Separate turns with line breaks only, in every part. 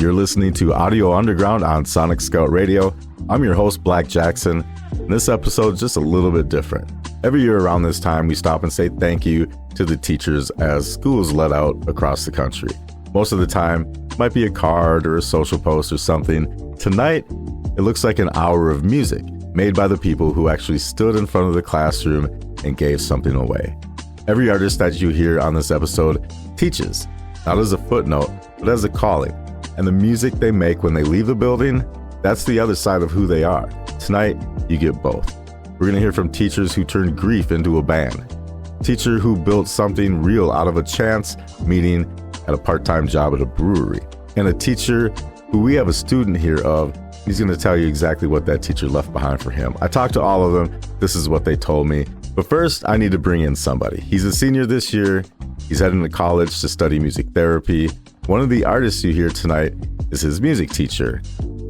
You're listening to Audio Underground on Sonic Scout Radio. I'm your host, blckjcksn, and this episode is just a little bit different. Every year around this time, we stop and say thank you to the teachers as schools let out across the country. Most of the time, it might be a card or a social post or something. Tonight, it looks like an hour of music made by the people who actually stood in front of the classroom and gave something away. Every artist that you hear on this episode teaches, not as a footnote, but as a calling. And the music they make when they leave the building, that's the other side of who they are. Tonight, you get both. We're going to hear from teachers who turned grief into a band, teacher who built something real out of a chance meeting at a part-time job at a brewery, and a teacher who we have a student here of. He's going to tell you exactly what that teacher left behind for him. I talked to all of them. This is what they told me. But first, I need to bring in somebody. He's a senior this year. He's heading to college to study music therapy. One of the artists you hear tonight is his music teacher.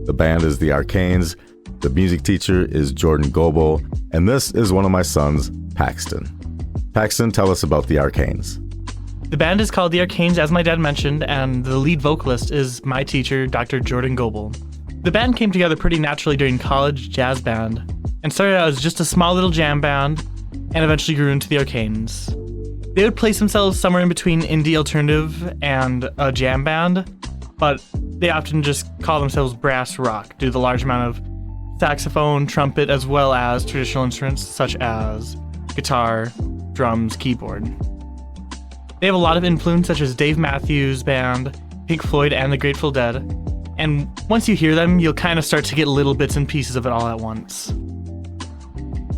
The band is the Arcanes. The music teacher is Jordon Goebel. And this is one of my sons, Paxton. Paxton, tell us about the Arcanes.
The band is called the Arcanes, as my dad mentioned, and the lead vocalist is my teacher, Dr. Jordon Goebel. The band came together pretty naturally during college jazz band and started out as just a small little jam band and eventually grew into the Arcanes. They would place themselves somewhere in between indie alternative and a jam band, but they often just call themselves brass rock due to the large amount of saxophone, trumpet, as well as traditional instruments such as guitar, drums, keyboard. They have a lot of influence such as Dave Matthews Band, Pink Floyd, and the Grateful Dead. And once you hear them, you'll kind of start to get little bits and pieces of it all at once.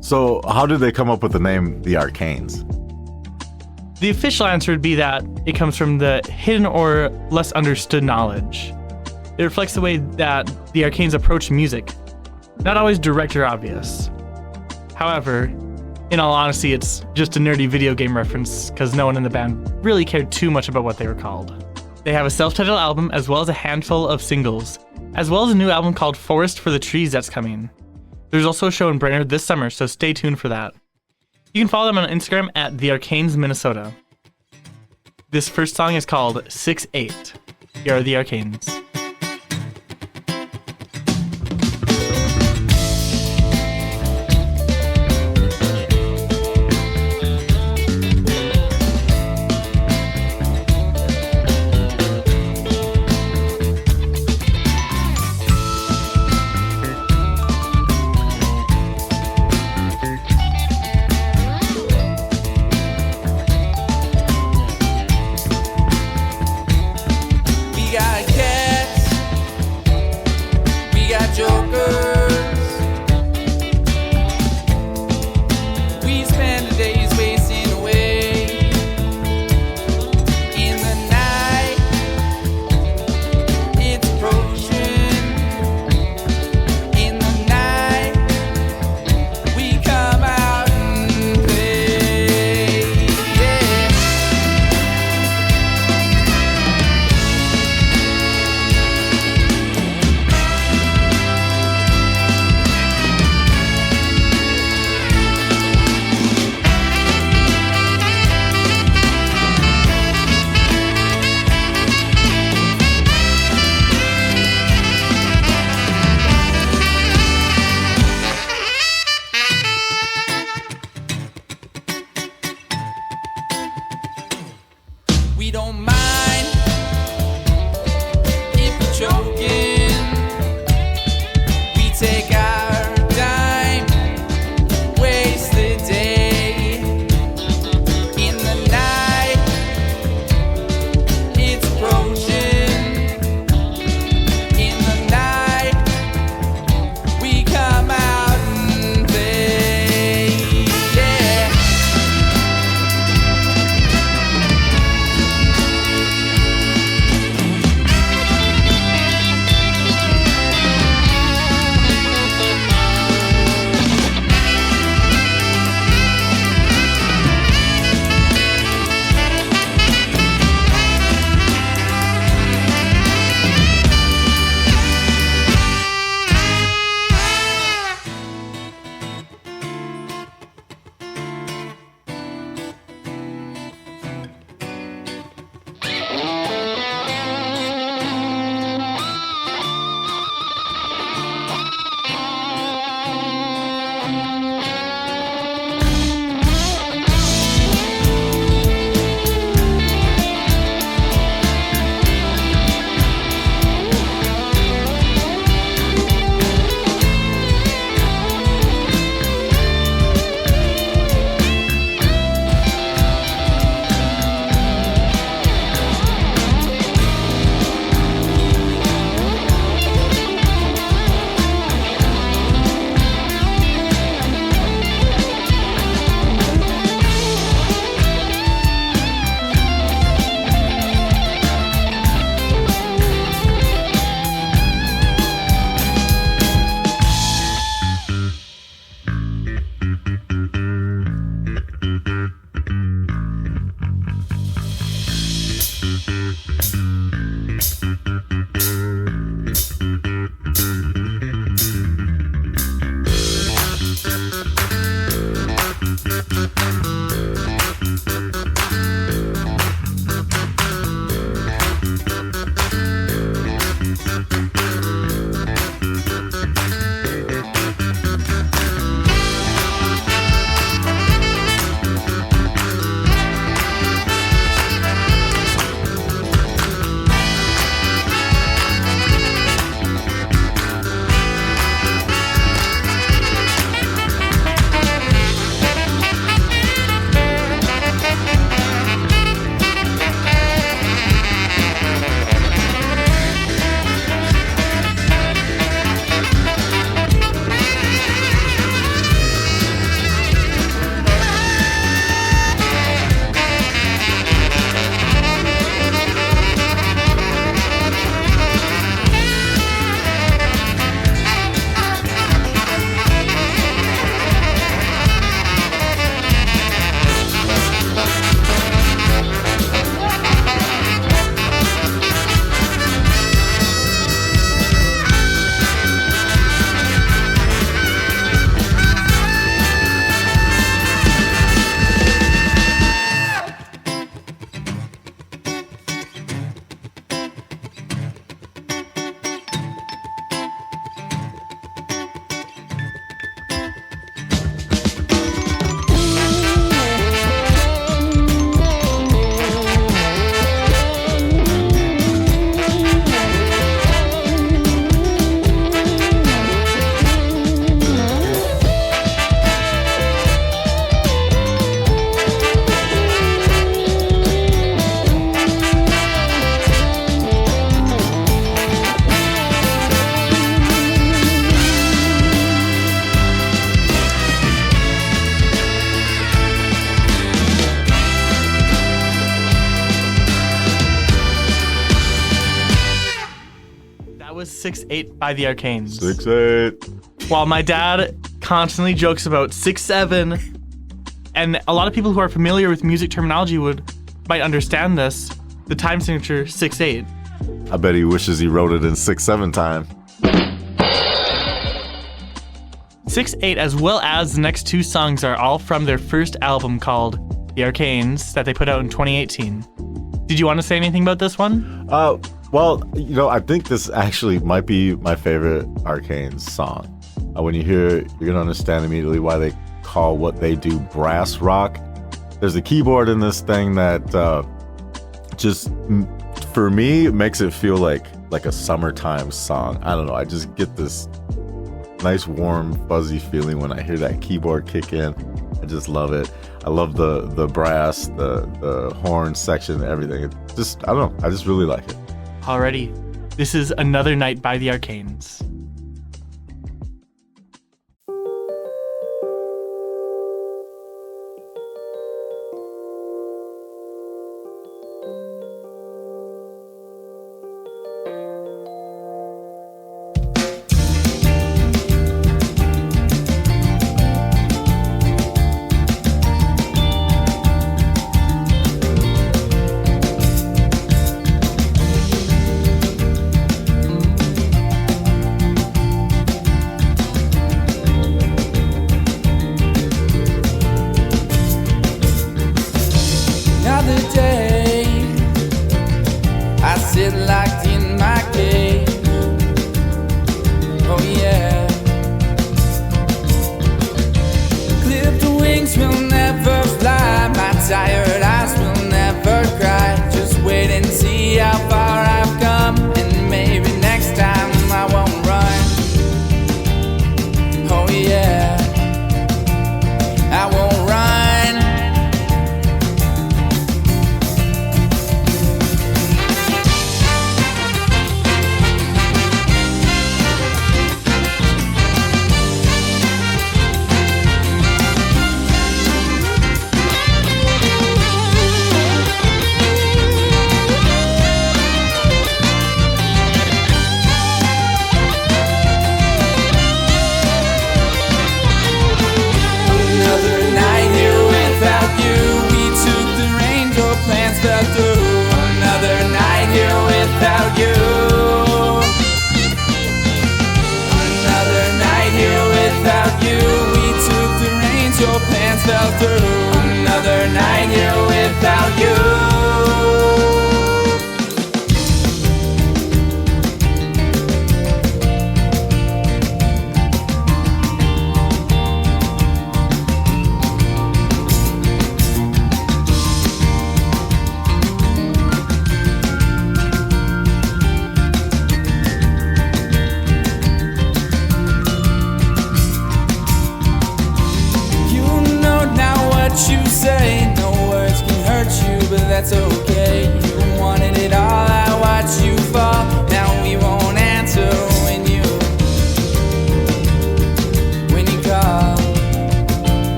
So how did they come up with the name the Arcanes?
The official answer would be that it comes from the hidden or less understood knowledge. It reflects the way that the Arcanes approach music, not always direct or obvious. However, in all honesty, it's just a nerdy video game reference because no one in the band really cared too much about what they were called. They have a self-titled album as well as a handful of singles, as well as a new album called Forest for the Trees that's coming. There's also a show in Brainerd this summer, so stay tuned for that. You can follow them on Instagram at The Arcanes Minnesota. This first song is called 6-8. Here are The Arcanes.
We got cat
6'8" by the Arcanes.
6'8".
While my dad constantly jokes about 6'7", and a lot of people who are familiar with music terminology might understand this, the time signature 6'8".
I bet he wishes he wrote it in 6/7 time.
6'8", as well as the next two songs, are all from their first album called The Arcanes that they put out in 2018. Did you want to say anything about this one?
Well, I think this actually might be my favorite Arcanes song. When you hear it, you're going to understand immediately why they call what they do brass rock. There's a keyboard in this thing that just, for me, makes it feel like a summertime song. I don't know. I just get this nice, warm, fuzzy feeling when I hear that keyboard kick in. I just love it. I love the brass, the horn section, everything. It just, I don't know. I just really like it.
Alrighty. This is Another Night by the Arcanes.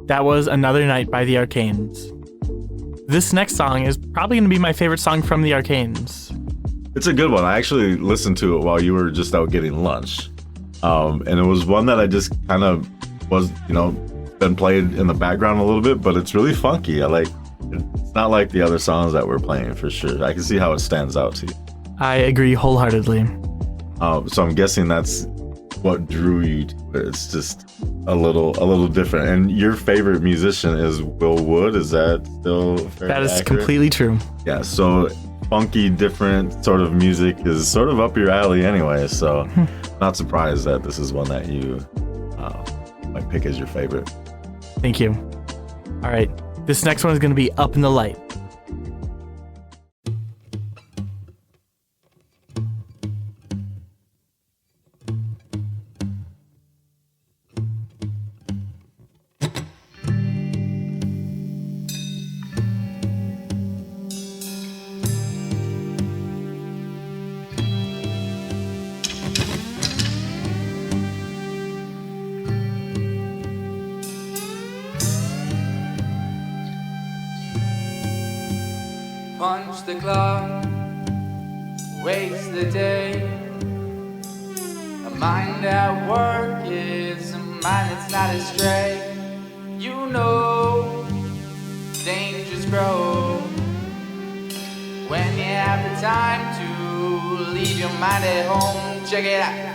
That was Another Night by the Arcanes. This next song is probably going to be my favorite song from the Arcanes.
It's a good one. I actually listened to it while you were just out getting lunch. And it was one that I just kind of was, been played in the background a little bit, but it's really funky. It's not like the other songs that we're playing for sure. I can see how it stands out to you.
I agree wholeheartedly.
So I'm guessing that's what drew you to it. It's just a little different. And your favorite musician is Will Wood. Is that still fairly
That is
accurate?
completely true.
Yeah, so funky, different sort of music is sort of up your alley anyway. So not surprised that this is one that you might pick as your favorite.
Thank you. All right. This next one is going to be Up in the Light.
Punch the clock, waste the day. A mind at work is a mind that's not astray. You know, dangers grow when you have the time to leave your mind at home. Check it out.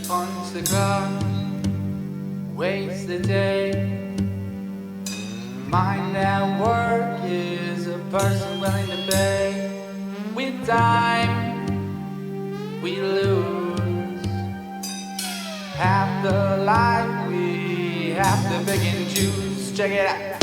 Punch the clock, waste the day. Mind at work is a person willing to pay. With time, we lose half the life we have to pick and choose. Check it out.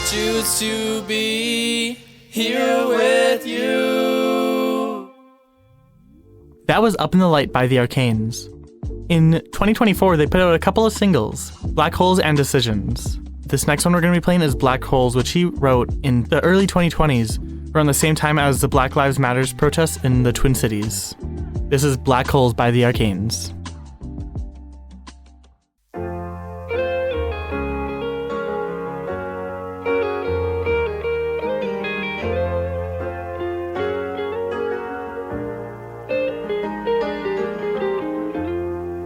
choose to be here with you.
That was Up in the Light by the Arcanes. In 2024, they put out a couple of singles, Black Holes and Decisions. This next one we're going to be playing is Black Holes, which he wrote in the early 2020s, around the same time as the Black Lives Matters protests in the Twin Cities. This is Black Holes by the Arcanes.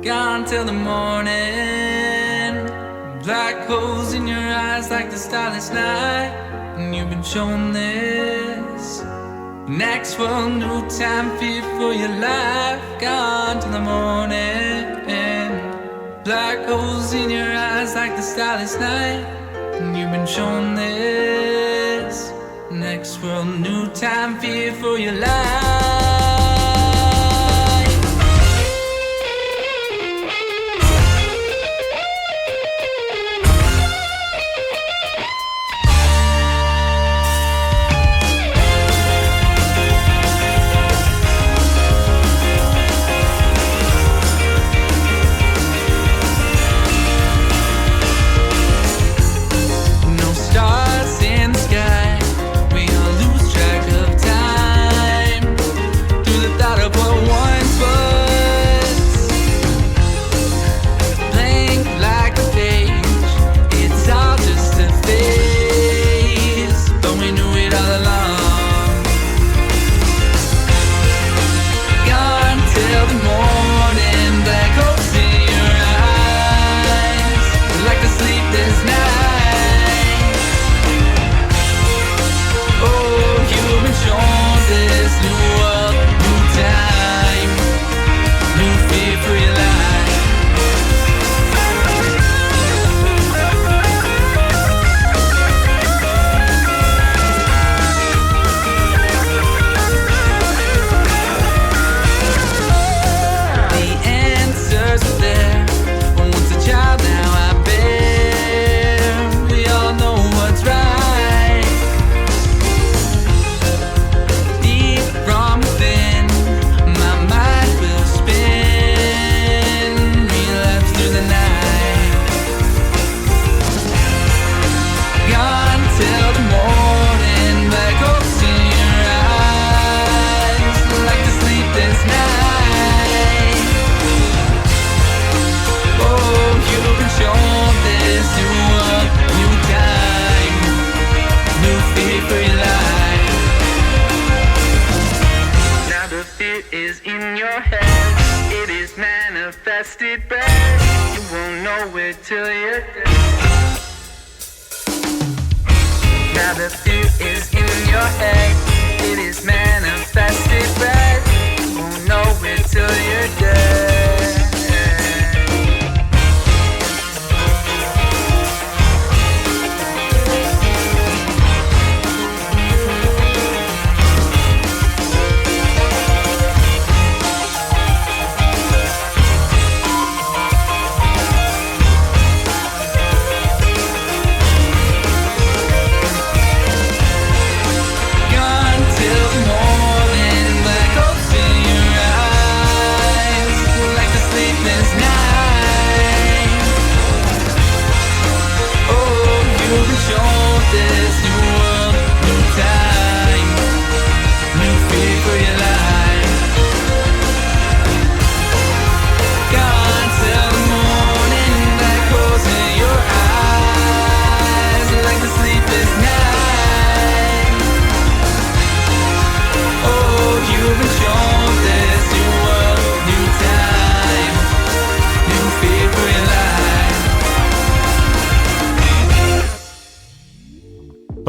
Gone till the morning, black holes in your eyes like the starless night. And you've been shown this next world, new time, fear for your life. Gone till the morning, black holes in your eyes like the starless night. And you've been shown this next world, new time, fear for your life.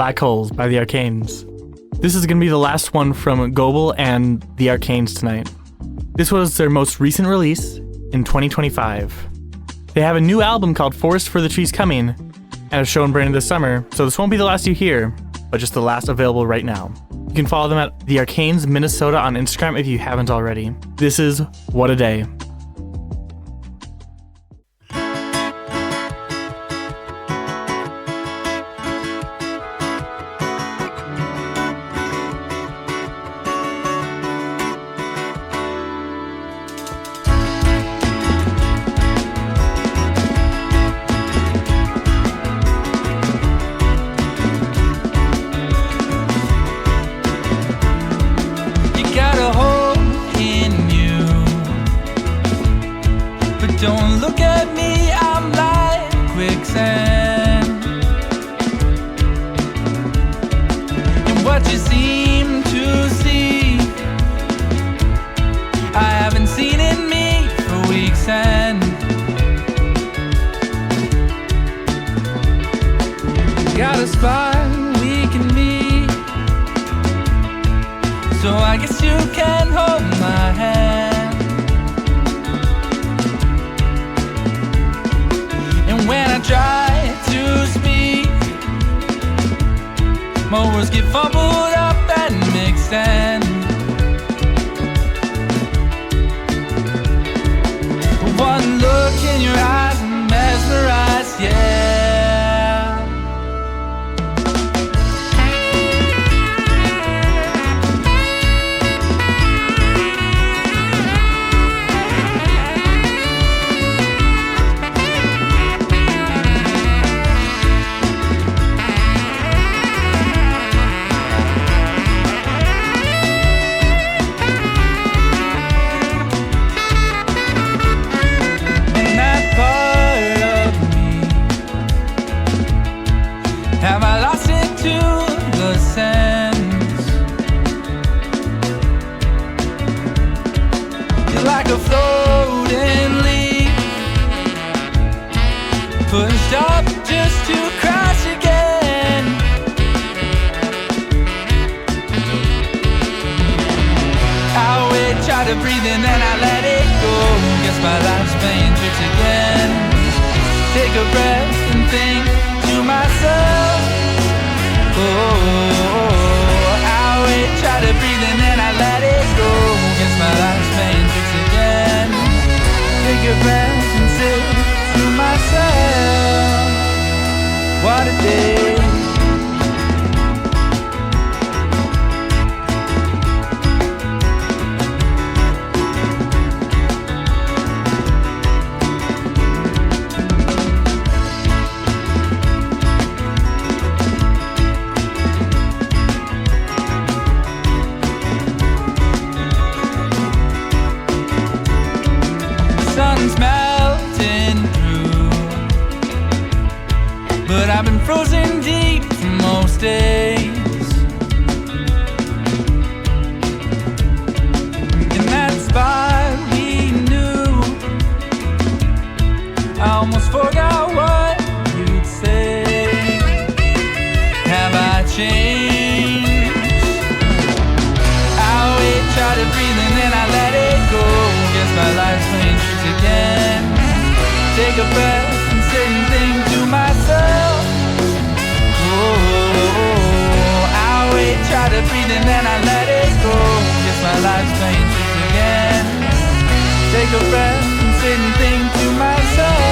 Black Holes by the Arcanes. This is going to be the last one from Goebel and the Arcanes tonight. This was their most recent release in 2025. They have a new album called Forest for the Trees coming and a show in Brainerd this summer, so this won't be the last you hear, but just the last available right now. You can follow them at the Arcanes Minnesota on Instagram if you haven't already. This is What a Day.
you seem to see. I haven't seen in me for weeks and got a spot we can meet, so I guess you can hold my hand. And when I try to speak, my words get fumbled up and mixed and one look in your eyes, I'm mesmerized, yeah. Have I lost it to the sense? You're like a floating leaf, pushed up just to crash again. I wait, try to breathe and then I let it go. Guess my life's playing tricks again. Take a breath and think to myself, I wait, try to breathe and then I let it go. Guess my life's playing tricks again. Take a breath and say to myself, what a day. Sun's melting through, but I've been frozen deep for most days. In that spot we knew, I almost forgot what you'd say. Have I changed? I wait, try to breathe and then I let it go. Guess my life's playing tricks again. Take a breath and sit and think to myself, I wait, try to breathe and then I let it go. Guess my life's playing tricks again. Take a breath and sit and think to myself.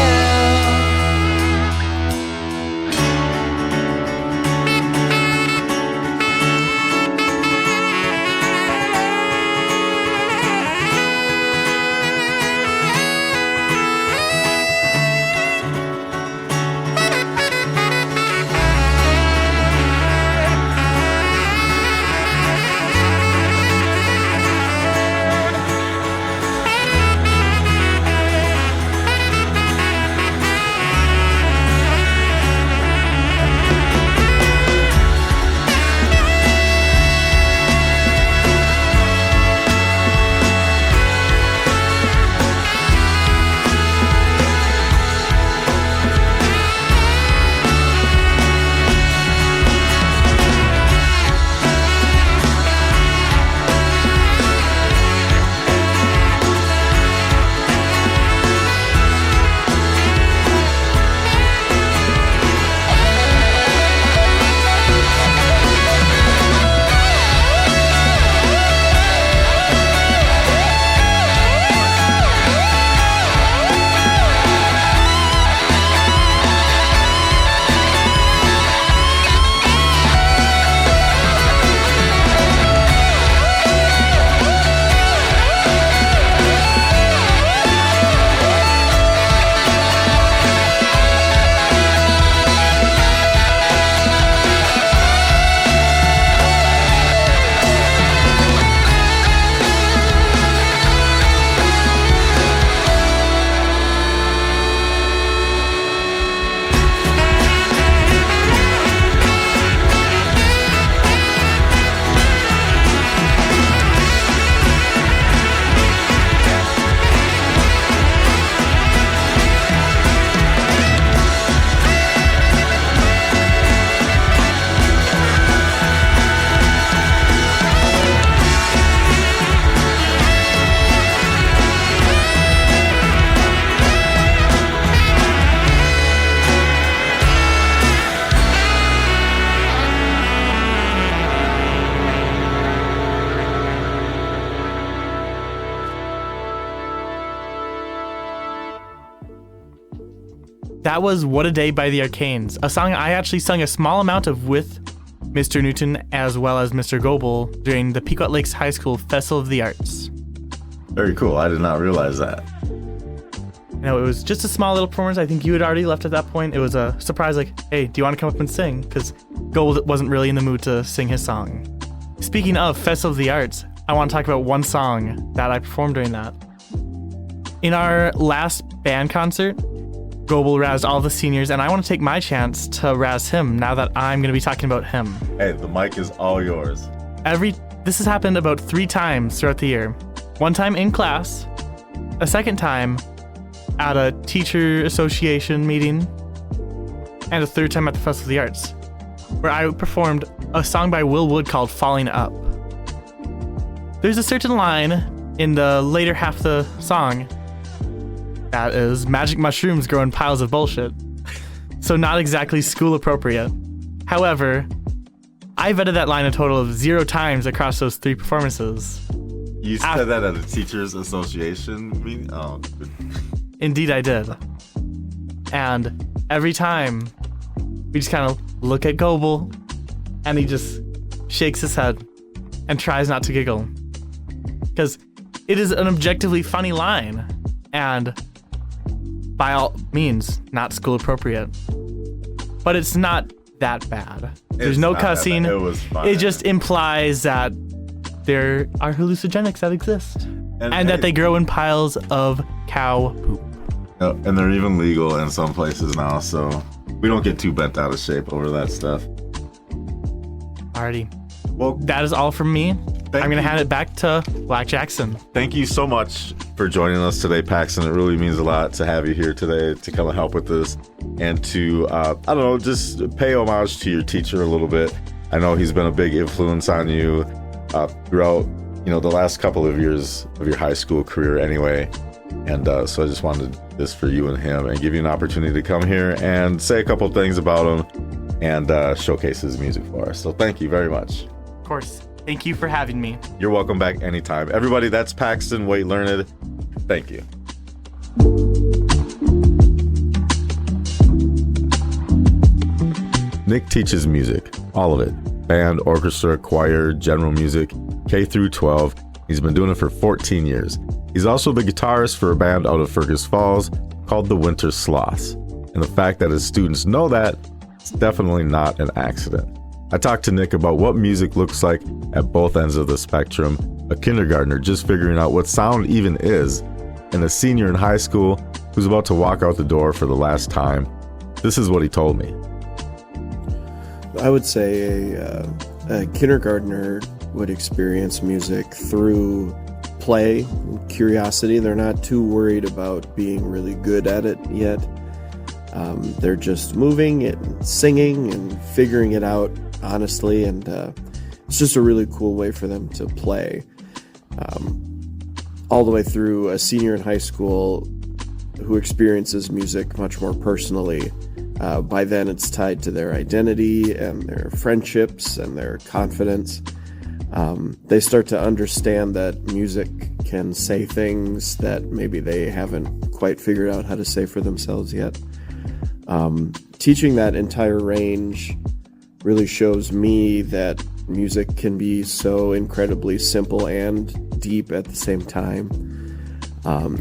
That was What a Day by the Arcanes, a song I actually sung a small amount of with Mr. Newton as well as Mr. Goebel during the Brainerd Lakes High School Festival of the Arts.
Very cool. I did not realize that.
It was just a small little performance. I think you had already left at that point. It was a surprise, like, hey, do you want to come up and sing? Because Goebel wasn't really in the mood to sing his song. Speaking of Festival of the Arts, I want to talk about one song that I performed during that. In our last band concert, Goebel razzed all the seniors, and I want to take my chance to razz him now that I'm going to be talking about him.
Hey, the mic is all yours.
This has happened about 3 times throughout the year. One time in class, a second time at a teacher association meeting, and a third time at the Festival of the Arts, where I performed a song by Will Wood called Falling Up. There's a certain line in the later half of the song that is magic mushrooms grow in piles of bullshit. So not exactly school appropriate. However, I vetted that line a total of 0 times across those 3 performances.
You said that at a teachers association meeting? Oh.
Indeed I did. And every time we just kind of look at Goebel and he just shakes his head and tries not to giggle. Because it is an objectively funny line and by all means not school appropriate. But it's not that bad. There's no cussing.
It was fun.
It just implies that there are hallucinogenics that exist and that they grow in piles of cow poop.
And they're even legal in some places now, so we don't get too bent out of shape over that stuff.
Alrighty.
Well,
that is all from me. I'm going to hand it back to blckjcksn.
Thank you so much for joining us today, Paxton. It really means a lot to have you here today to come and help with this and to, just pay homage to your teacher a little bit. I know he's been a big influence on you throughout, the last couple of years of your high school career anyway. And so I just wanted this for you and him and give you an opportunity to come here and say a couple things about him and showcase his music for us. So thank you very much.
Of course. Thank you for having me.
You're welcome back anytime. Everybody, that's Paxton Wait Learned. Thank you. Nick teaches music, all of it. Band, orchestra, choir, general music, K through 12. He's been doing it for 14 years. He's also the guitarist for a band out of Fergus Falls called the Winter Sloths. And the fact that his students know that, it's definitely not an accident. I talked to Nick about what music looks like at both ends of the spectrum, a kindergartner just figuring out what sound even is, and a senior in high school who's about to walk out the door for the last time. This is what he told me.
I would say a kindergartner would experience music through play, curiosity. They're not too worried about being really good at it yet. They're just moving and singing and figuring it out honestly, and it's just a really cool way for them to play. All the way through a senior in high school who experiences music much more personally. By then it's tied to their identity and their friendships and their confidence. They start to understand that music can say things that maybe they haven't quite figured out how to say for themselves yet. Teaching that entire range really shows me that music can be so incredibly simple and deep at the same time.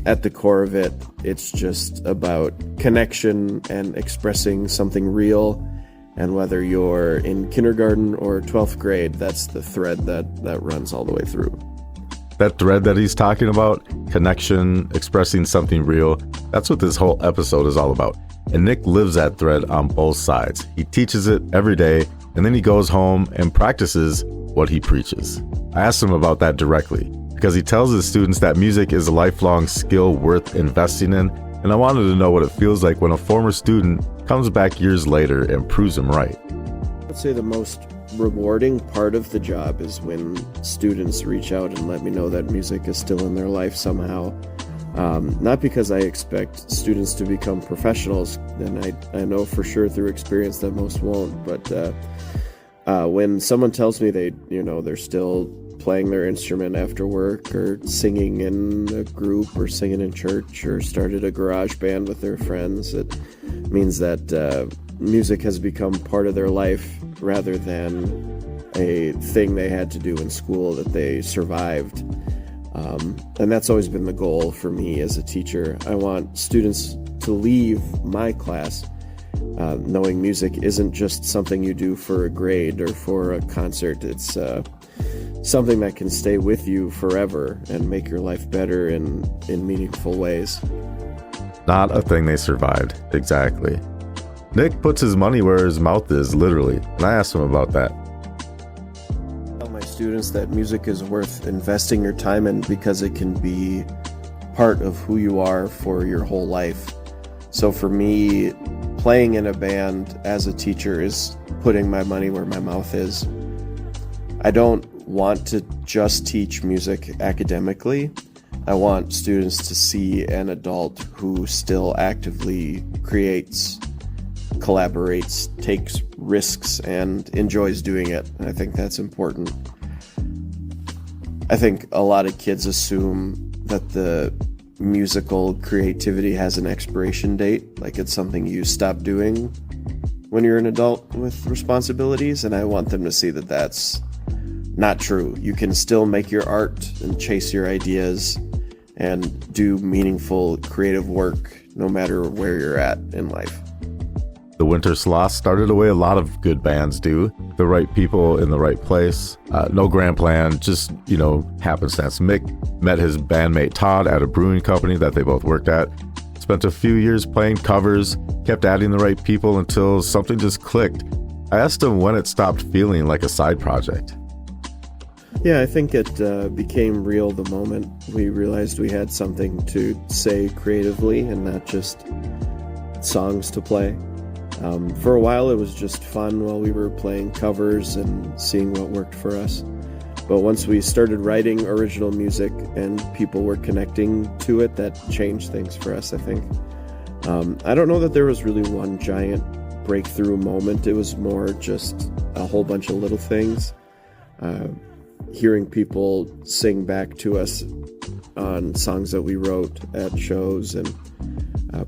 At the core of it, it's just about connection and expressing something real. And whether you're in kindergarten or 12th grade, that's the thread that runs all the way through.
That thread that he's talking about, connection, expressing something real, that's what this whole episode is all about. And Nick lives that thread on both sides. He teaches it every day, and then he goes home and practices what he preaches. I asked him about that directly, because he tells his students that music is a lifelong skill worth investing in, and I wanted to know what it feels like when a former student comes back years later and proves him right.
I'd say the most rewarding part of the job is when students reach out and let me know that music is still in their life somehow. Not because I expect students to become professionals, and I know for sure through experience that most won't, but when someone tells me they're still playing their instrument after work, or singing in a group, or singing in church, or started a garage band with their friends. It means that music has become part of their life rather than a thing they had to do in school that they survived. And that's always been the goal for me as a teacher. I want students to leave my class knowing music isn't just something you do for a grade or for a concert. It's something that can stay with you forever and make your life better in meaningful ways.
Not a thing they survived, exactly. Nick puts his money where his mouth is, literally, and I asked him about that.
I tell my students that music is worth investing your time in because it can be part of who you are for your whole life. So for me, playing in a band as a teacher is putting my money where my mouth is. I don't want to just teach music academically. I want students to see an adult who still actively creates, collaborates, takes risks, and enjoys doing it. I think that's important. I think a lot of kids assume that the musical creativity has an expiration date, like it's something you stop doing when you're an adult with responsibilities, and I want them to see that that's not true. You can still make your art and chase your ideas and do meaningful creative work no matter where you're at in life.
The Winter Sloths started the way a lot of good bands do. The right people in the right place. No grand plan, just, happenstance. Mick met his bandmate Todd at a brewing company that they both worked at. Spent a few years playing covers, kept adding the right people until something just clicked. I asked him when it stopped feeling like a side project.
Yeah, I think it became real the moment we realized we had something to say creatively and not just songs to play. For a while it was just fun while we were playing covers and seeing what worked for us. But once we started writing original music and people were connecting to it, that changed things for us, I think. I don't know that there was really one giant breakthrough moment. It was more just a whole bunch of little things. Hearing people sing back to us on songs that we wrote at shows, and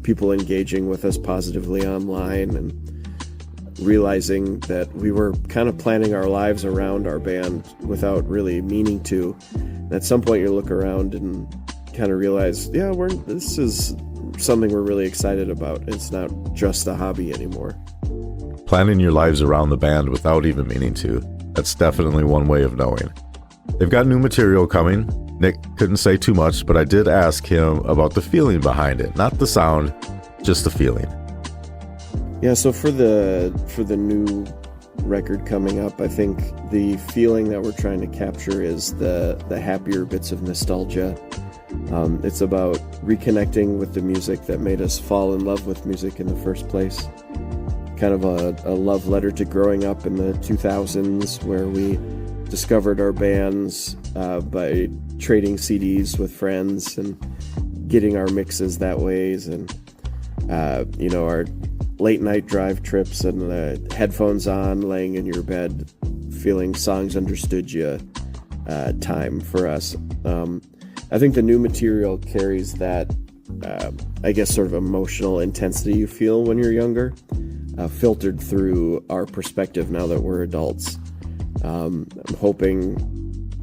people engaging with us positively online, and realizing that we were kind of planning our lives around our band without really meaning to. And at some point you look around and kind of realize, this is something we're really excited about. It's not just a hobby anymore.
Planning your lives around the band without even meaning to. That's definitely one way of knowing. They've got new material coming. Nick couldn't say too much, but I did ask him about the feeling behind it. Not the sound, just the feeling.
Yeah, so for the new record coming up, I think the feeling that we're trying to capture is the happier bits of nostalgia. It's about reconnecting with the music that made us fall in love with music in the first place. Kind of a love letter to growing up in the 2000s, where we discovered our bands by trading CDs with friends and getting our mixes that ways, and our late night drive trips and the headphones on, laying in your bed, feeling songs understood you time for us. I think the new material carries that, sort of emotional intensity you feel when you're younger, filtered through our perspective now that we're adults. I'm hoping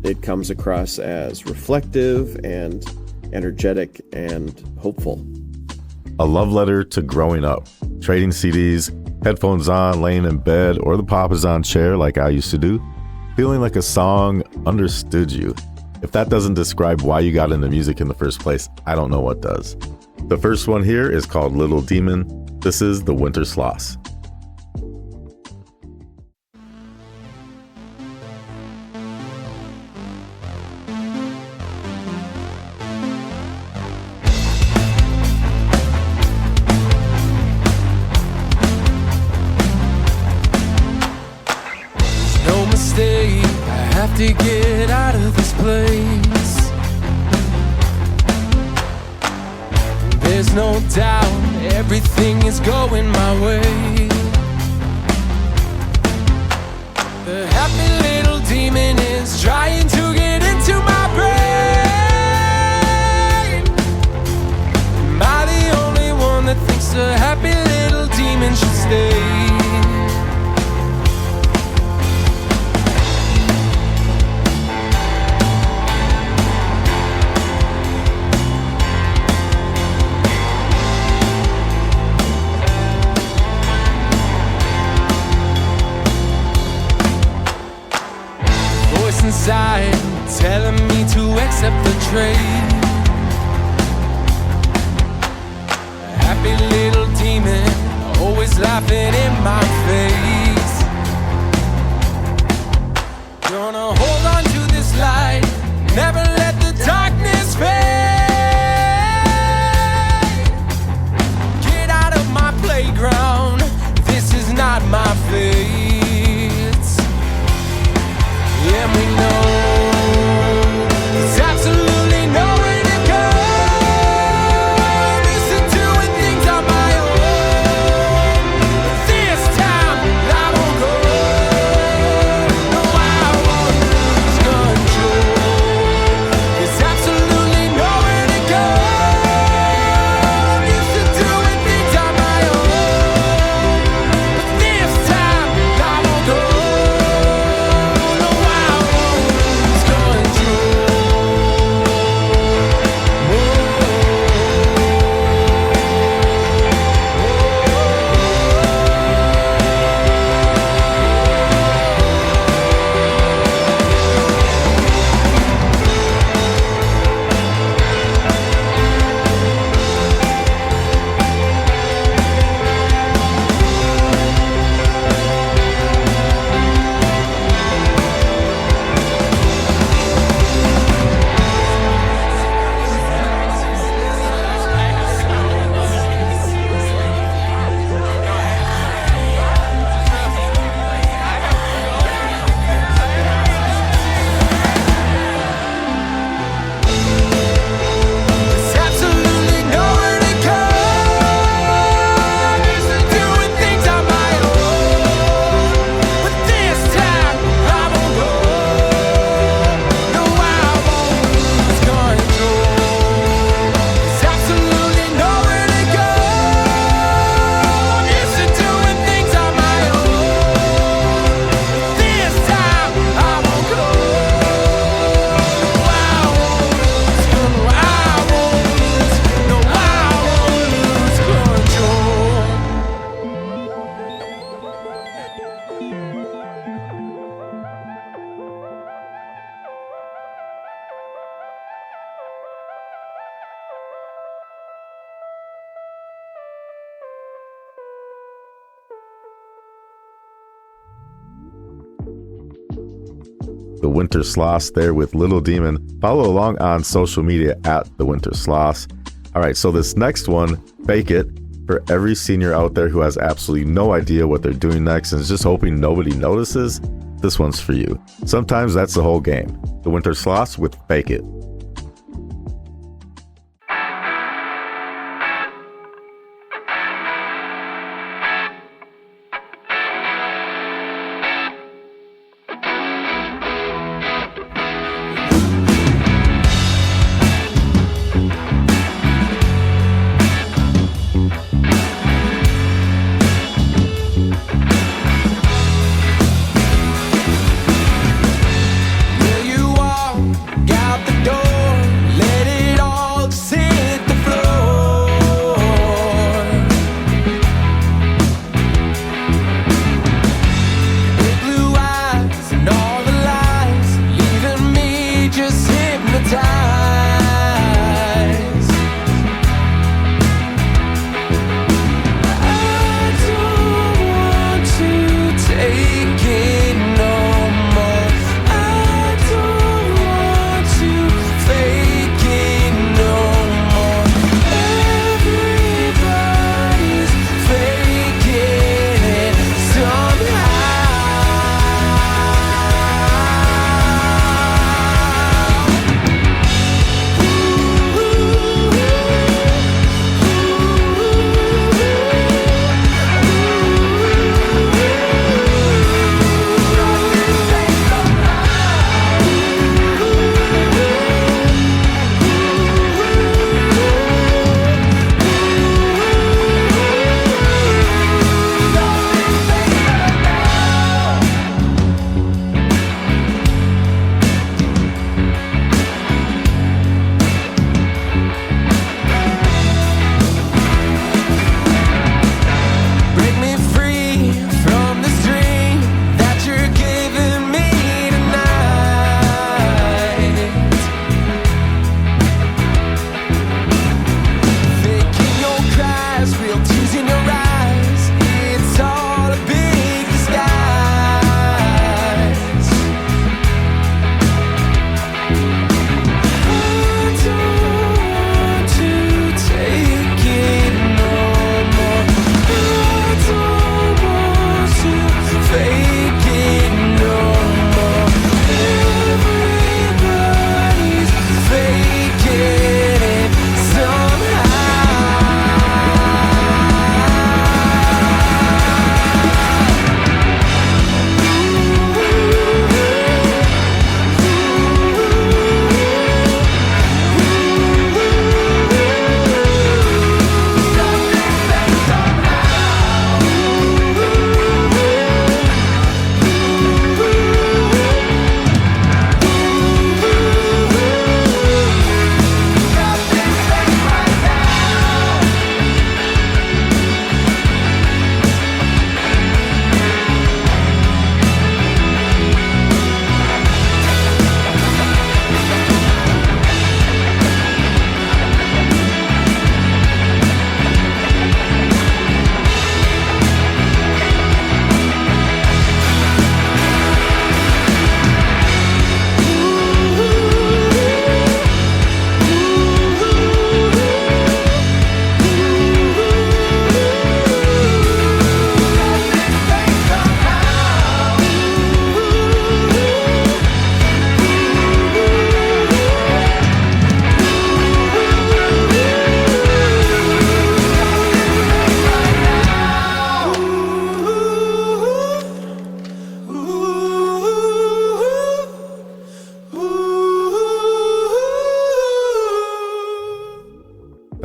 it comes across as reflective and energetic and hopeful.
A love letter to growing up. Trading CDs, headphones on, laying in bed, or the Papasan chair like I used to do. Feeling like a song understood you. If that doesn't describe why you got into music in the first place, I don't know what does. The first one here is called Little Demon. This is the Winter Sloths.
To get out of this place, there's no doubt everything is going my way. The happy little demon is trying to get a happy little demon should stay. Voice inside telling me to accept the trade. Happy little demon, always laughing in my face. Gonna hold on to this light, never let the darkness fade. Get out of my playground, this is not my fate. Yeah, we know there's absolutely nowhere to go.
The Winter Sloths there with Little Demon. Follow along on social media at the Winter Sloths. All right, so this next one, Fake It, for every senior out there who has absolutely no idea what they're doing next and is just hoping nobody notices, this one's for you. Sometimes that's the whole game. The Winter Sloths with Fake It.
Out the door.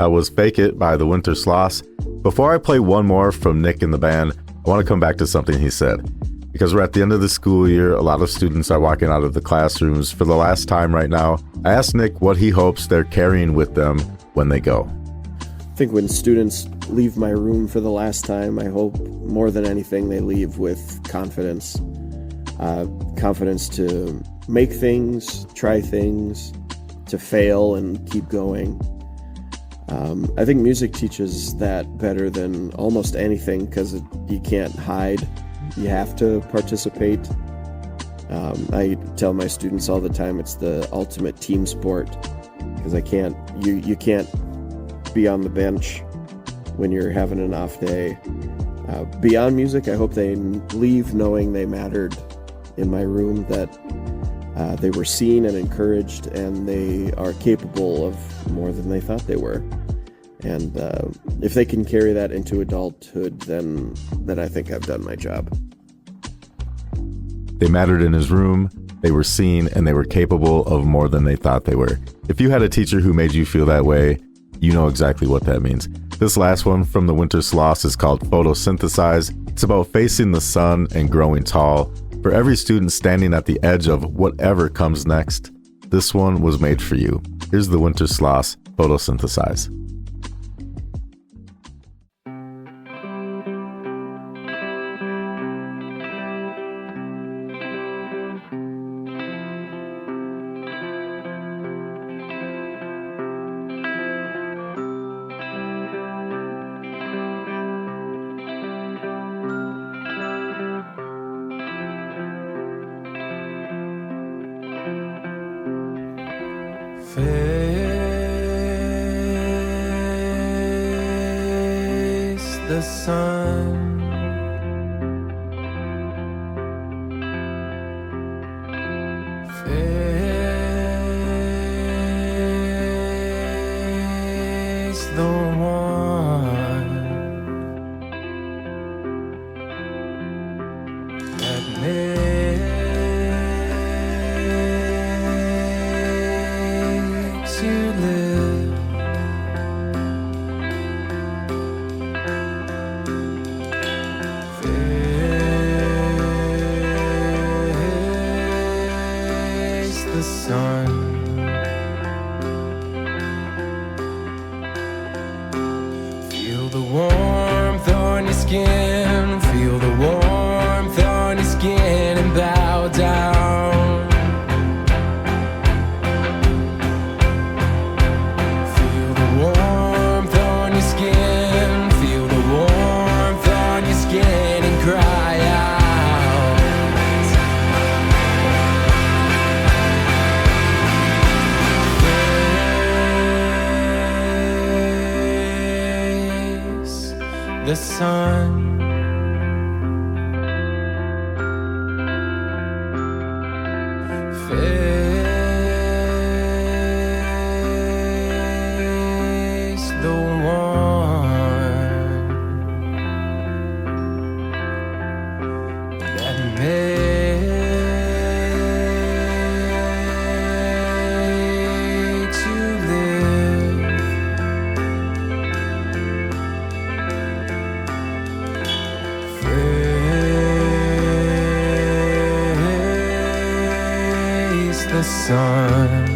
That was Fake It by the Winter Sloths. Before I play one more from Nick and the band, I want to come back to something he said. Because we're at the end of the school year, a lot of students are walking out of the classrooms for the last time right now. I asked Nick what he hopes they're carrying with them when they go.
I think when students leave my room for the last time, I hope more than anything they leave with confidence. Confidence to make things, try things, to fail and keep going. I think music teaches that better than almost anything because you can't hide. You have to participate. I tell my students all the time it's the ultimate team sport because you can't be on the bench when you're having an off day. Beyond music, I hope they leave knowing they mattered in my room, that they were seen and encouraged, and they are capable of more than they thought they were. And if they can carry that into adulthood, then I think I've done my job.
They mattered in his room, they were seen, and they were capable of more than they thought they were. If you had a teacher who made you feel that way, you know exactly what that means. This last one from the Winter Sloths is called Photosynthesize. It's about facing the sun and growing tall. For every student standing at the edge of whatever comes next, this one was made for you. Here's the Winter Sloths, Photosynthesize.
Face the sun. Face the one that makes you live. Face the sun. Feel the warmth on your skin. Feel the warmth on your skin and bow down. Feel the warmth on your skin. Feel the warmth on your skin and cry out. Face the sun. Face the one that makes you live. Face the sun.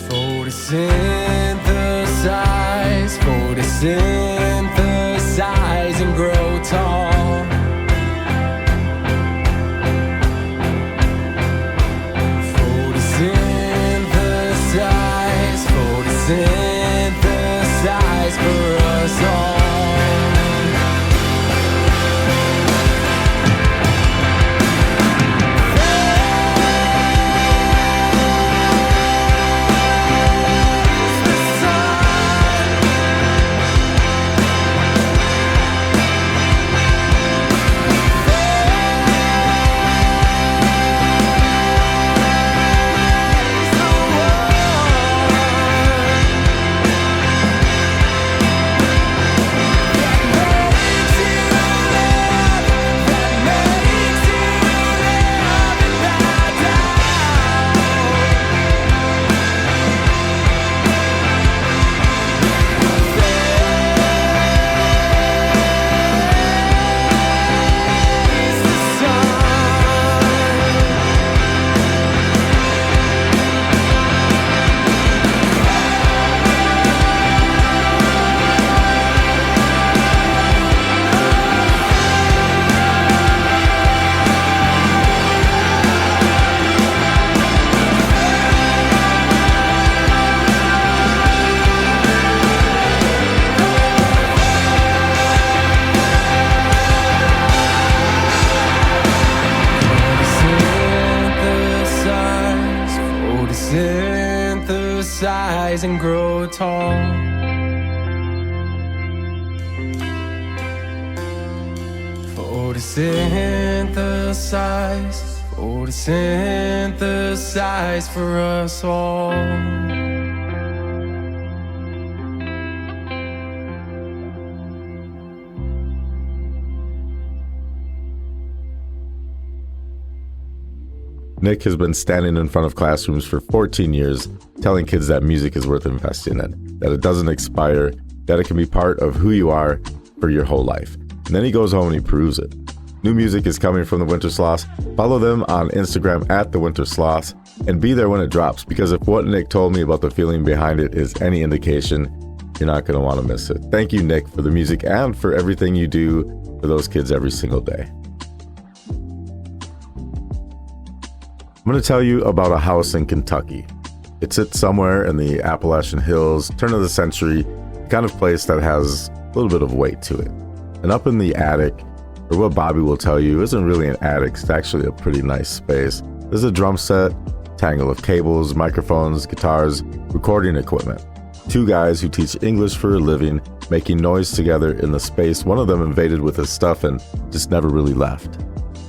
Photosynthesize, photosynthesize and grow tall. Photosynthesize, photosynthesize for us all. Face
rise and grow tall. Photosynthesize, photosynthesize for us all.
Nick has been standing in front of classrooms for 14 years, telling kids that music is worth investing in, that it doesn't expire, that it can be part of who you are for your whole life. And then he goes home and he proves it. New music is coming from the Winter Sloths. Follow them on Instagram at the Winter Sloths and be there when it drops, because if what Nick told me about the feeling behind it is any indication, you're not going to want to miss it. Thank you, Nick, for the music and for everything you do for those kids every single day. I'm going to tell you about a house in Kentucky. It sits somewhere in the Appalachian Hills, turn of the century, the kind of place that has a little bit of weight to it. And up in the attic, or what Bobby will tell you isn't really an attic, it's actually a pretty nice space. There's a drum set, tangle of cables, microphones, guitars, recording equipment. Two guys who teach English for a living, making noise together in the space one of them invaded with his stuff and just never really left.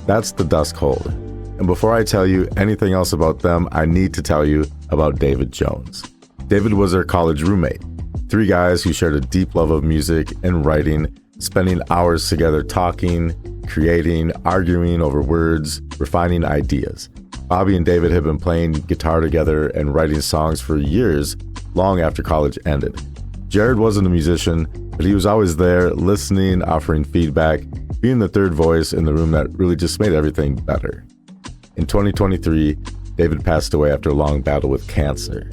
That's the Dusk Hold. And before I tell you anything else about them, I need to tell you about David Jones. David was their college roommate. Three guys who shared a deep love of music and writing, spending hours together talking, creating, arguing over words, refining ideas. Bobby and David had been playing guitar together and writing songs for years, long after college ended. Jared wasn't a musician, but he was always there, listening, offering feedback, being the third voice in the room that really just made everything better. In 2023, David passed away after a long battle with cancer.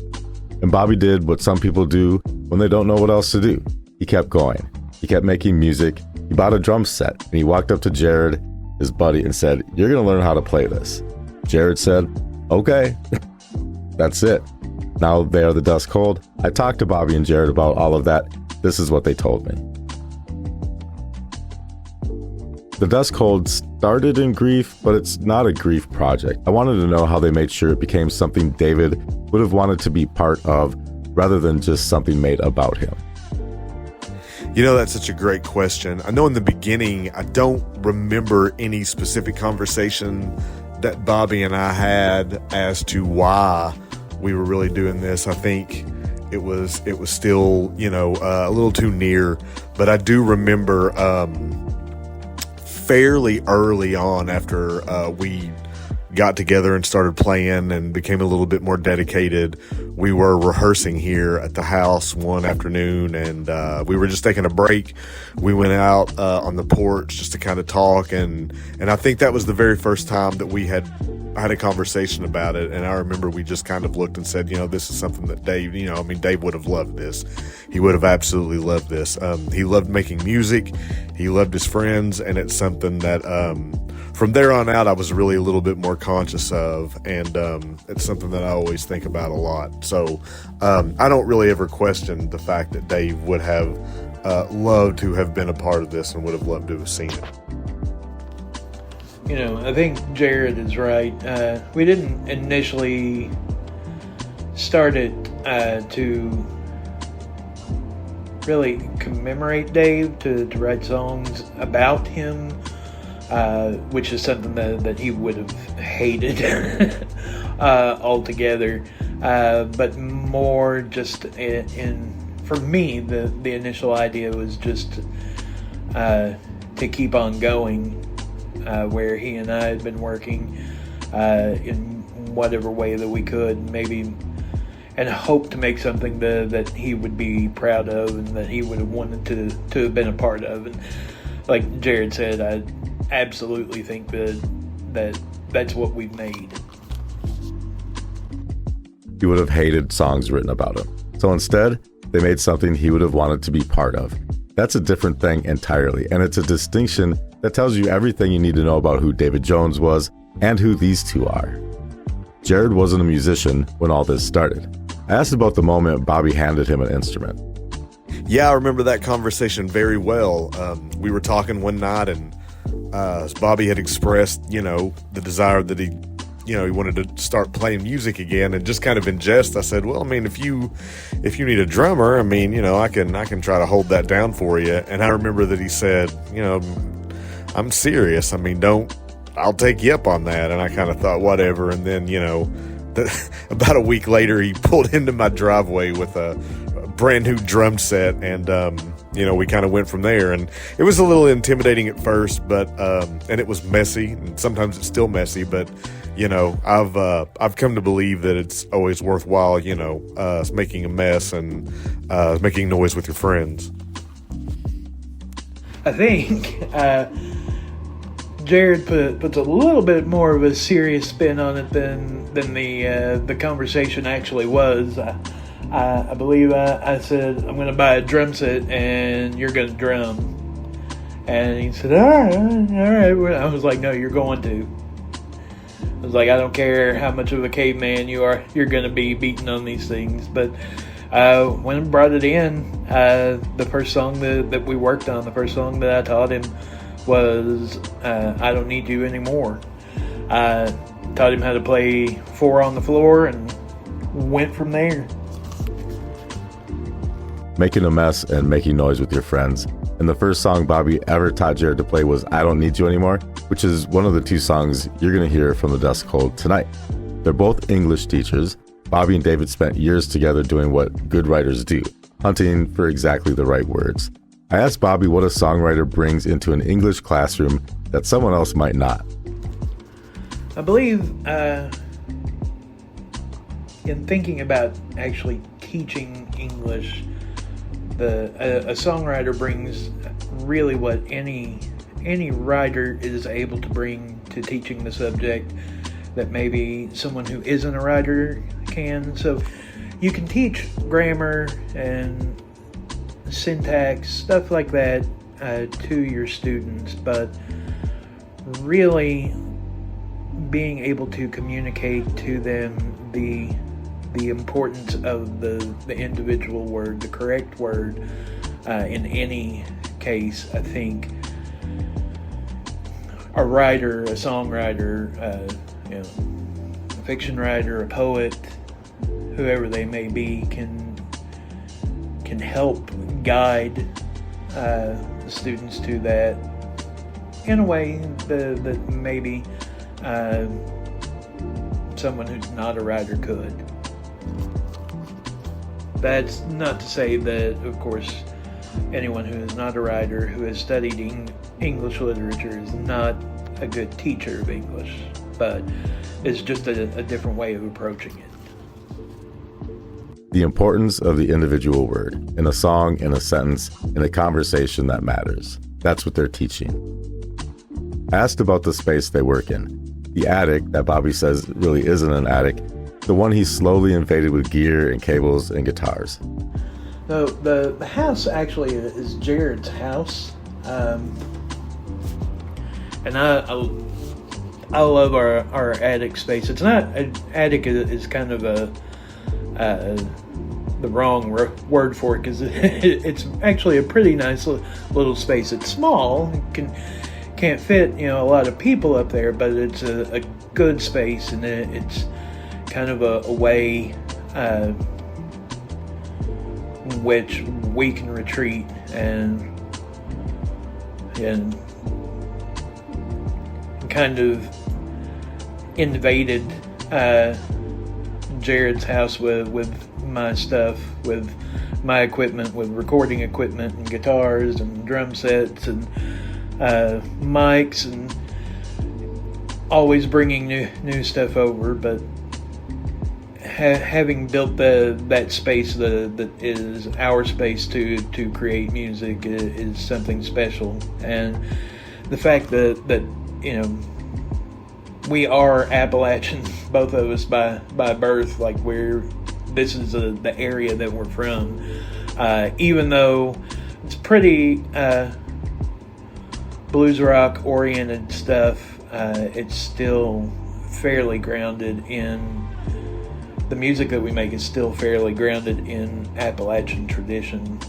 And Bobby did what some people do when they don't know what else to do. He kept going. He kept making music. He bought a drum set, and he walked up to Jared, his buddy, and said, "You're going to learn how to play this." Jared said, "Okay." That's it. Now they are the Dusk Hold. I talked to Bobby and Jared about all of that. This is what they told me. The Dusk Hold started in grief, but it's not a grief project. I wanted to know how they made sure it became something David would have wanted to be part of, rather than just something made about him.
You know, that's such a great question. I know in the beginning, I don't remember any specific conversation that Bobby and I had as to why we were really doing this. I think it was still, a little too near, but I do remember, fairly early on after we got together and started playing and became a little bit more dedicated, we were rehearsing here at the house one afternoon, and we were just taking a break. We went out on the porch just to kind of talk, and I think that was the very first time that we had a conversation about it. And I remember we just kind of looked and said, this is something that Dave, Dave would have loved this. He would have absolutely loved this. He loved making music. He loved his friends, and it's something that from there on out I was really a little bit more conscious of, and it's something that I always think about a lot. So I don't really ever question the fact that Dave would have loved to have been a part of this and would have loved to have seen it.
I think Jared is right. We didn't initially start it to really commemorate Dave, to write songs about him, which is something that he would have hated altogether. But more just for me, the initial idea was just to keep on going. Where he and I had been working in whatever way that we could, maybe, and hope to make something that he would be proud of and that he would have wanted to have been a part of. And like Jared said, I absolutely think that's what we've made.
He would have hated songs written about him. So instead, they made something he would have wanted to be part of. That's a different thing entirely, and it's a distinction that tells you everything you need to know about who David Jones was and who these two are. Jared wasn't a musician when all this started. I asked about the moment Bobby handed him an instrument.
Yeah, I remember that conversation very well. We were talking one night, and Bobby had expressed, the desire that he he wanted to start playing music again, and just kind of in jest, I said, well, I mean, if you need a drummer, I mean, I can try to hold that down for you. And I remember that he said, I'm serious. I mean, I'll take you up on that. And I kind of thought, whatever. And then, about a week later, he pulled into my driveway with a brand new drum set, and we kind of went from there. And it was a little intimidating at first, but and it was messy, and sometimes it's still messy, but I've come to believe that it's always worthwhile, making a mess and making noise with your friends.
I think Jared puts a little bit more of a serious spin on it than the conversation actually was. I believe I said, I'm going to buy a drum set and you're going to drum. And he said, all right. I was like, no, you're going to. I was like, I don't care how much of a caveman you are, you're going to be beating on these things. But when I brought it in, the first song that we worked on, the first song that I taught him was I Don't Need You Anymore. I taught him how to play 4 on the floor and went from there.
Making a mess and making noise with your friends. And the first song Bobby ever taught Jared to play was I Don't Need You Anymore, which is one of the 2 songs you're going to hear from the Dusk Hold tonight. They're both English teachers. Bobby and David spent years together doing what good writers do, hunting for exactly the right words. I asked Bobby what a songwriter brings into an English classroom that someone else might not.
I believe in thinking about actually teaching English, a songwriter brings really what any writer is able to bring to teaching the subject that maybe someone who isn't a writer can. So you can teach grammar and syntax, stuff like that, to your students, but really being able to communicate to them the importance of the individual word, the correct word, in any case. I think a writer, a songwriter, a fiction writer, a poet, whoever they may be, can help guide students to that in a way that maybe someone who's not a writer could. That's not to say that, of course, anyone who is not a writer, who has studied English literature, is not a good teacher of English, but it's just a different way of approaching it.
The importance of the individual word in a song, in a sentence, in a conversation that matters. That's what they're teaching. I asked about the space they work in. The attic that Bobby says really isn't an attic, the one he slowly invaded with gear and cables and guitars.
No, the house actually is Jared's house. And I love our attic space. It's not, an attic is kind of the wrong word for it, because it's actually a pretty nice little space. It's small, can't fit a lot of people up there, but it's a good space, and it's kind of a way which we can retreat and kind of invaded Jared's house with my stuff, with my equipment, with recording equipment and guitars and drum sets and mics, and always bringing new stuff over. But having built that space that is our space to create music is something special. And the fact that we are Appalachian, both of us by birth, like this is the area that we're from, even though it's pretty blues rock oriented stuff, it's still fairly grounded in the music that we make is still fairly grounded in Appalachian tradition.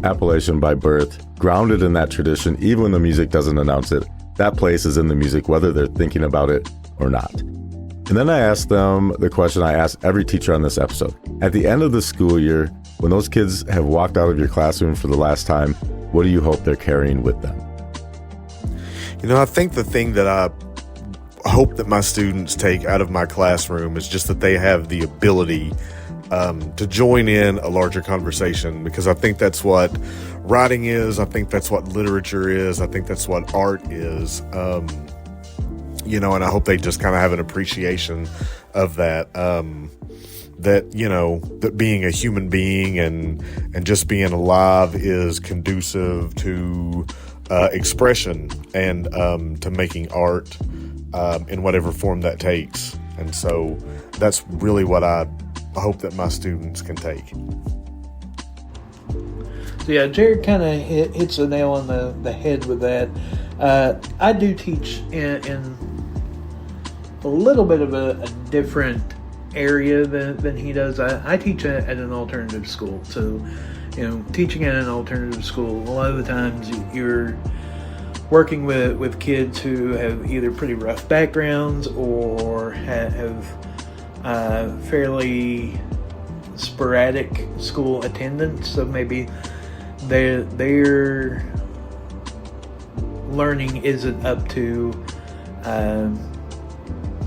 Appalachian by birth, grounded in that tradition, even when the music doesn't announce it. That place is in the music, whether they're thinking about it or not? And then I asked them the question I asked every teacher on this episode. At the end of the school year, when those kids have walked out of your classroom for the last time, what do you hope they're carrying with them?
I think the thing that I hope that my students take out of my classroom is just that they have the ability to join in a larger conversation, because I think that's what writing is. I think that's what literature is. I think that's what art is. And I hope they just kind of have an appreciation of that, that being a human being and just being alive is conducive to expression and to making art in whatever form that takes. And so that's really what I hope that my students can take.
So yeah, Jared kind of hits the nail on the head with that. I do teach in a little bit of a different area than he does. I teach at an alternative school. So, teaching at an alternative school, a lot of the times you're working with kids who have either pretty rough backgrounds or have fairly sporadic school attendance. So maybe their learning isn't up to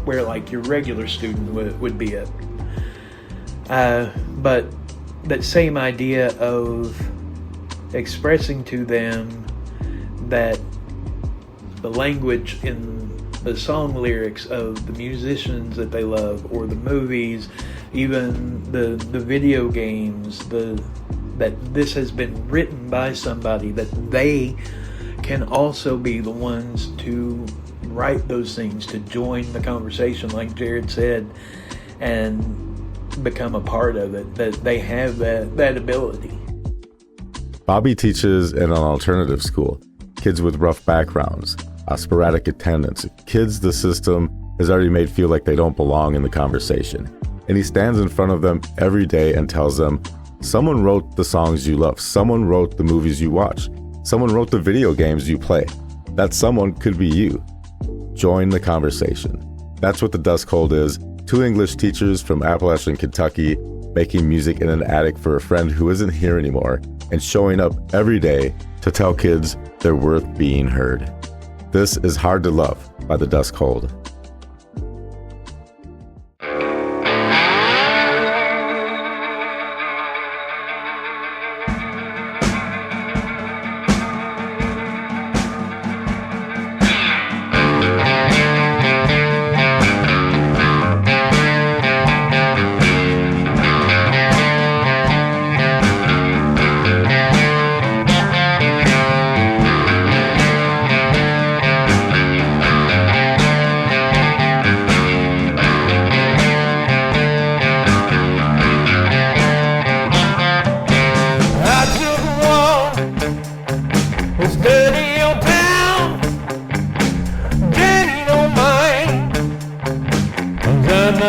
where like your regular student would be at. But that same idea of expressing to them that the language in the song lyrics of the musicians that they love, or the movies, even the video games, that this has been written by somebody, that they can also be the ones to write those things, to join the conversation, like Jared said, and become a part of it, that they have that ability.
Bobby teaches in an alternative school, kids with rough backgrounds, sporadic attendance, kids the system has already made feel like they don't belong in the conversation. And he stands in front of them every day and tells them, someone wrote the songs you love, someone wrote the movies you watch, someone wrote the video games you play. That someone could be you. Join the conversation. That's what the Dusk Hold is. Two English teachers from Appalachian Kentucky making music in an attic for a friend who isn't here anymore, and showing up every day to tell kids they're worth being heard. This is Hard to Love by the Dusk Hold.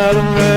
Love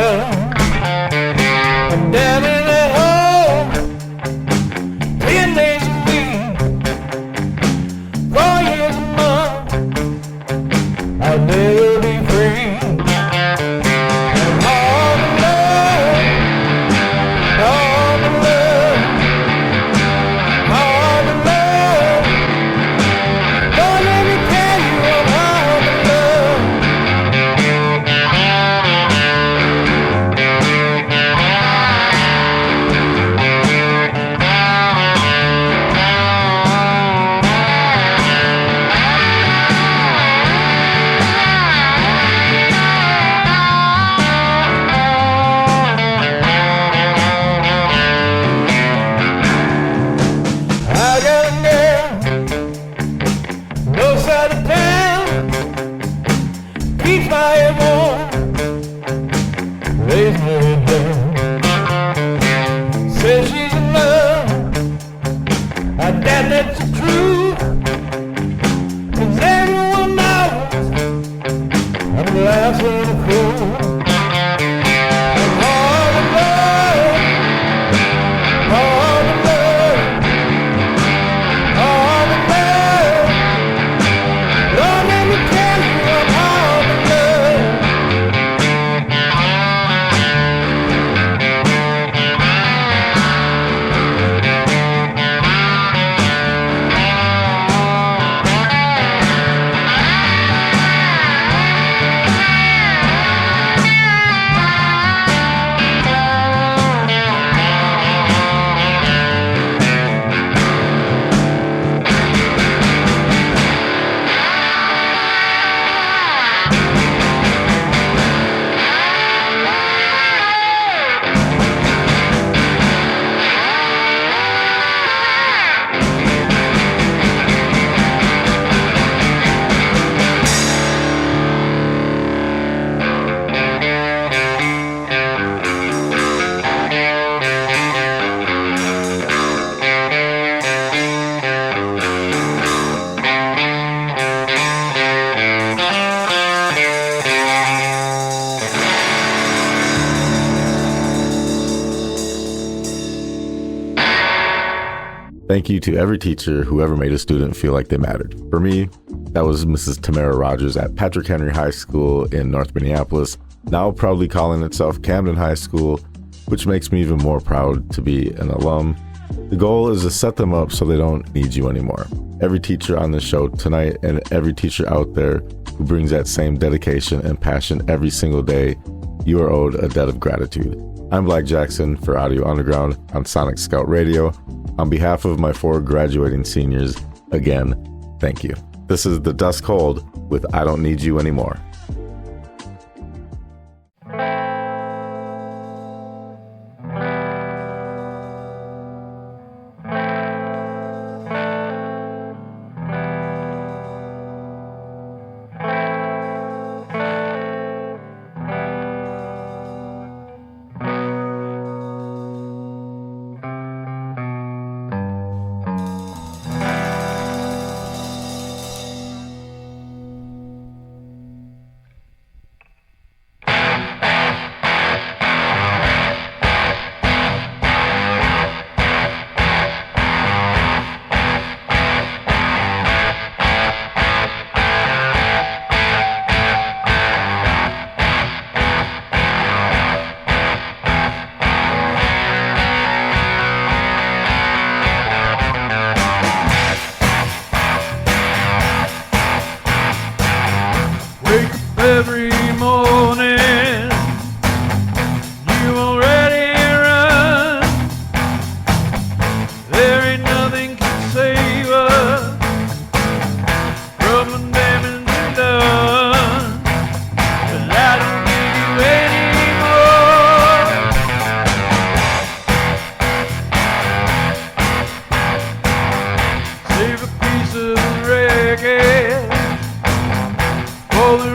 Thank you to every teacher who ever made a student feel like they mattered. For me, that was Mrs. Tamara Rogers at Patrick Henry High School in North Minneapolis, now proudly calling itself Camden High School, which makes me even more proud to be an alum. The goal is to set them up so they don't need you anymore. Every teacher on this show tonight and every teacher out there who brings that same dedication and passion every single day, you are owed a debt of gratitude. I'm Black Jackson for Audio Underground on Sonic Scout Radio. On behalf of my 4 graduating seniors, again, thank you. This is the Dusk Hold with I Don't Need You Anymore.
Every morning you already run. There ain't nothing can save us from the damage we've done. But I don't need you anymore. Save a piece of the wreckage for the